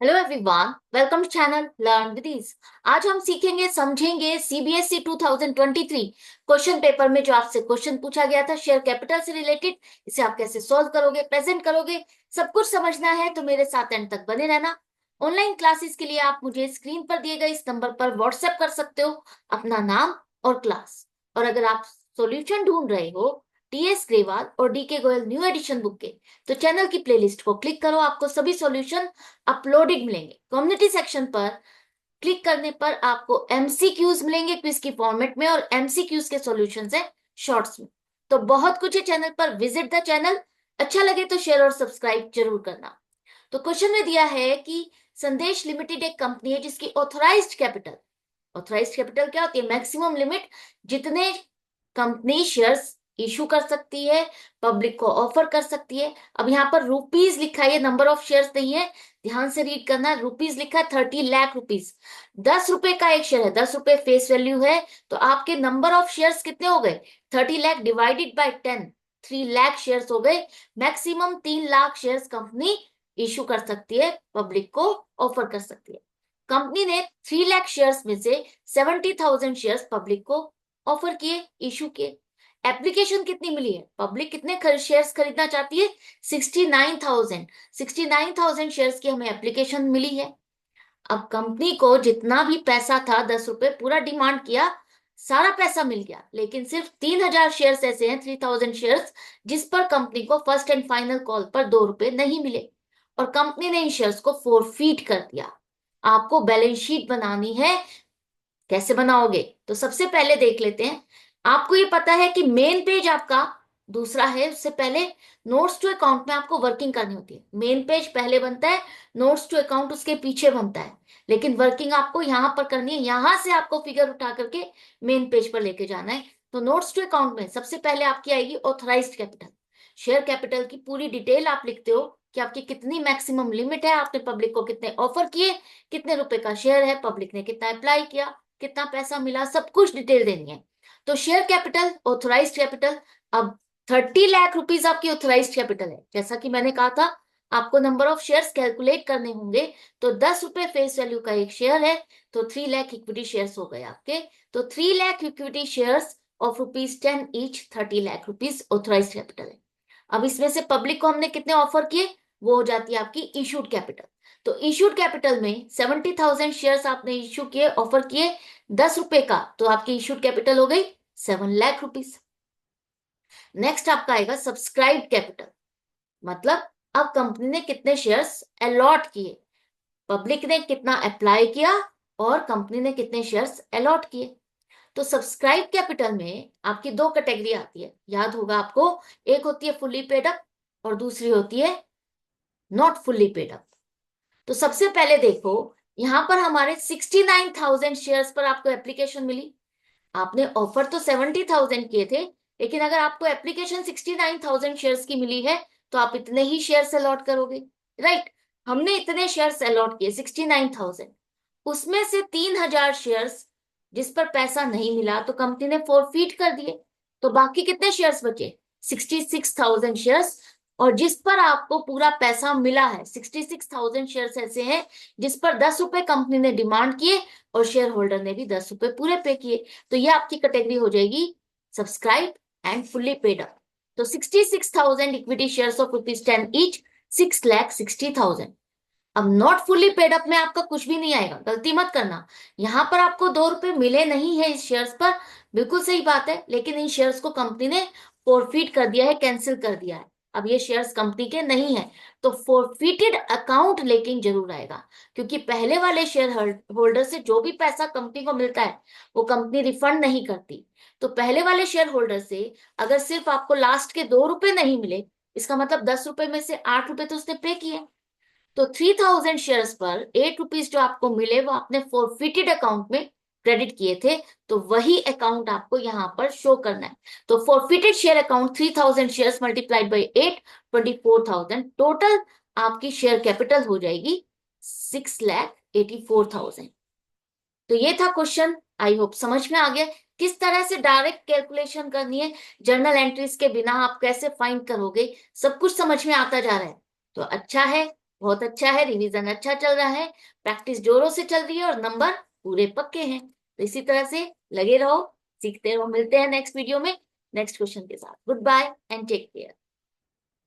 Hello everyone, welcome to channel learn with ease. आज हम सीखेंगे समझेंगे सीबीएसई 2023 क्वेश्चन पेपर में जो आपसे क्वेश्चन पूछा गया था शेयर कैपिटल से रिलेटेड। इसे आप कैसे सॉल्व करोगे, प्रेजेंट करोगे, सब कुछ समझना है तो मेरे साथ एंड तक बने रहना। ऑनलाइन क्लासेस के लिए आप मुझे स्क्रीन पर दिए गए इस नंबर पर व्हाट्सएप कर सकते हो अपना नाम और क्लास। और अगर आप सॉल्यूशन ढूंढ रहे हो टीएस ग्रेवाल और DK Goyal new edition book के, तो चैनल की प्लेलिस्ट को क्लिक करो, आपको सभी सॉल्यूशन अपलोडेड मिलेंगे। कम्युनिटी सेक्शन पर क्लिक करने पर आपको एमसीक्यूज मिलेंगे क्विज की फॉर्मेट में और एमसीक्यूज के सॉल्यूशंस है शॉर्ट्स में। तो बहुत कुछ है चैनल पर, विजिट द चैनल। अच्छा लगे तो शेयर और सब्सक्राइब जरूर करना। तो क्वेश्चन में दिया है कि संदेश लिमिटेड एक कंपनी है जिसकी ऑथराइज्ड कैपिटल क्या होती है? मैक्सिमम लिमिट जितने कंपनी शेयर्स इशू कर सकती है, पब्लिक को ऑफर कर सकती है। अब यहाँ पर रुपीज लिखा है, ये नंबर ऑफ शेयर्स नहीं है, ध्यान से रीड करना। रुपीज लिखा है 30 लाख रुपीज। 10 रुपए का एक शेयर है, 10 रुपए फेस वैल्यू है। तो आपके नंबर ऑफ शेयर्स कितने हो गए? 30 lakh divided by 10, 3 lakh shares हो गए। Maximum 3 lakh shares company issue कर सकती है, पब्लिक को ऑफर कर सकती है। कंपनी ने 3 लाख शेयर्स में से 70,000 शेयर्स पब्लिक को ऑफर किए, इशू किए। एप्लीकेशन कितनी मिली है? पब्लिक कितने शेयर्स खरीदना चाहती है? 69,000 शेयर्स की हमें एप्लीकेशन मिली है। अब कंपनी को जितना भी पैसा था, 10 रुपए पूरा डिमांड किया, सारा पैसा मिल गया, लेकिन सिर्फ 3,000 शेयर्स ऐसे हैं, 3,000 शेयर्स जिस पर कंपनी को फर्स्ट एंड फाइनल कॉल पर 2 रुपए नहीं मिले और कंपनी ने इन शेयर्स को फोरफीट कर दिया। आपको बैलेंस शीट बनानी है, कैसे बनाओगे? तो सबसे पहले देख लेते हैं। आपको ये पता है कि मेन पेज आपका दूसरा है, उससे पहले नोट्स टू अकाउंट में आपको वर्किंग करनी होती है। मेन पेज पहले बनता है, नोट्स टू अकाउंट उसके पीछे बनता है, लेकिन वर्किंग आपको यहां पर करनी है। यहां से आपको फिगर उठा करके मेन पेज पर लेके जाना है। तो नोट्स टू अकाउंट में सबसे पहले आपकी आएगी ऑथराइज्ड कैपिटल। शेयर कैपिटल की पूरी डिटेल आप लिखते हो कि आपकी कितनी मैक्सिमम लिमिट है, आपने पब्लिक को कितने ऑफर किए, कितने रुपए का शेयर है, पब्लिक ने कितना अप्लाई किया, कितना पैसा मिला, सब कुछ डिटेल देनी है। तो शेयर कैपिटल, ऑथराइज्ड कैपिटल। अब 30 लाख रुपीज आपकी ऑथराइज्ड कैपिटल है। जैसा कि मैंने कहा था, आपको नंबर ऑफ शेयर्स कैलकुलेट करने होंगे। तो 10 रुपए फेस वैल्यू का एक शेयर है, तो 3 लाख इक्विटी शेयर्स हो गए आपके। तो 3 lakh equity shares of rupees 10 each, 30 lakh rupees authorised capital है। अब इसमें से पब्लिक को हमने कितने ऑफर किए, वो हो जाती है आपकी इशूड कैपिटल। तो इशूड कैपिटल में 70,000 शेयर्स आपने इशू किए, ऑफर किए 10 रुपए का, तो आपकी इशूड कैपिटल हो गई 7 लाख रुपीज। नेक्स्ट आपका आएगा सब्सक्राइब कैपिटल। मतलब अब कंपनी ने कितने शेयर्स अलॉट किए, पब्लिक ने कितना अप्लाई किया और कंपनी ने कितने शेयर्स अलॉट किए। तो सब्सक्राइब कैपिटल में आपकी दो कैटेगरी आती है, याद होगा आपको। एक होती है फुल्ली पेड अप और दूसरी होती है नॉट फुल्ली पेड अप। तो सबसे पहले देखो, यहां पर हमारे 69,000 शेयर्स पर आपको एप्लीकेशन मिली। आपने ऑफर तो 70,000 किए थे, लेकिन अगर आपको एप्लीकेशन 69,000 शेयर्स की मिली है, तो आप इतने ही शेयर्स अलॉट करोगे, राइट? हमने इतने शेयर्स अलॉट किए 69,000, उसमें से 3,000 शेयर्स जिस पर पैसा नहीं मिला तो कंपनी ने फोरफीट कर दिए। तो बाकी कितने शेयर्स बचे? 66,000 शेयर्स। और जिस पर आपको पूरा पैसा मिला है, 66,000 शेयर्स ऐसे हैं जिस पर 10 रुपए कंपनी ने डिमांड किए और शेयर होल्डर ने भी 10 रुपए पूरे पे किए। तो ये आपकी कैटेगरी हो जाएगी subscribe and fully paid up. तो 66,000 equity shares of rupees 10 each, 6,60,000। अब नॉट फुल्ली पेड अप में आपका कुछ भी नहीं आएगा, गलती मत करना। यहां पर आपको 2 रुपए मिले नहीं है इस शेयर्स पर, बिल्कुल सही बात है, लेकिन इन शेयर्स को कंपनी ने फोरफीट कर दिया है, कैंसिल कर दिया है। अब ये शेयर्स कंपनी के नहीं है, तो फोरफिटेड अकाउंट लेकिन जरूर आएगा, क्योंकि पहले वाले शेयर होल्डर से जो भी पैसा कंपनी को मिलता है वो कंपनी रिफंड नहीं करती। तो पहले वाले शेयर होल्डर से अगर सिर्फ आपको लास्ट के 2 रुपए नहीं मिले, इसका मतलब 10 रुपए में से 8 रुपए तो उसने पे किए। तो 3,000 शेयर्स पर 8 रुपीज जो आपको मिले वो आपने फोरफिटेड अकाउंट में क्रेडिट किए थे, तो वही अकाउंट आपको यहाँ पर शो करना है। तो forfeited share account 3,000 shares multiplied by 8, 24,000 total आपकी शेयर कैपिटल हो जाएगी 6,84,000। तो ये था क्वेश्चन, आई होप समझ में आ गया किस तरह से डायरेक्ट कैलकुलेशन करनी है, जर्नल एंट्रीज के बिना आप कैसे फाइंड करोगे, सब कुछ समझ में आता जा रहा है। तो अच्छा है, बहुत अच्छा है, रिवीजन अच्छा चल रहा है, प्रैक्टिस जोरों से चल रही है और नंबर पूरे पक्के हैं। तो इसी तरह से लगे रहो, सीखते रहो। मिलते हैं नेक्स्ट वीडियो में नेक्स्ट क्वेश्चन के साथ। Good bye and take care.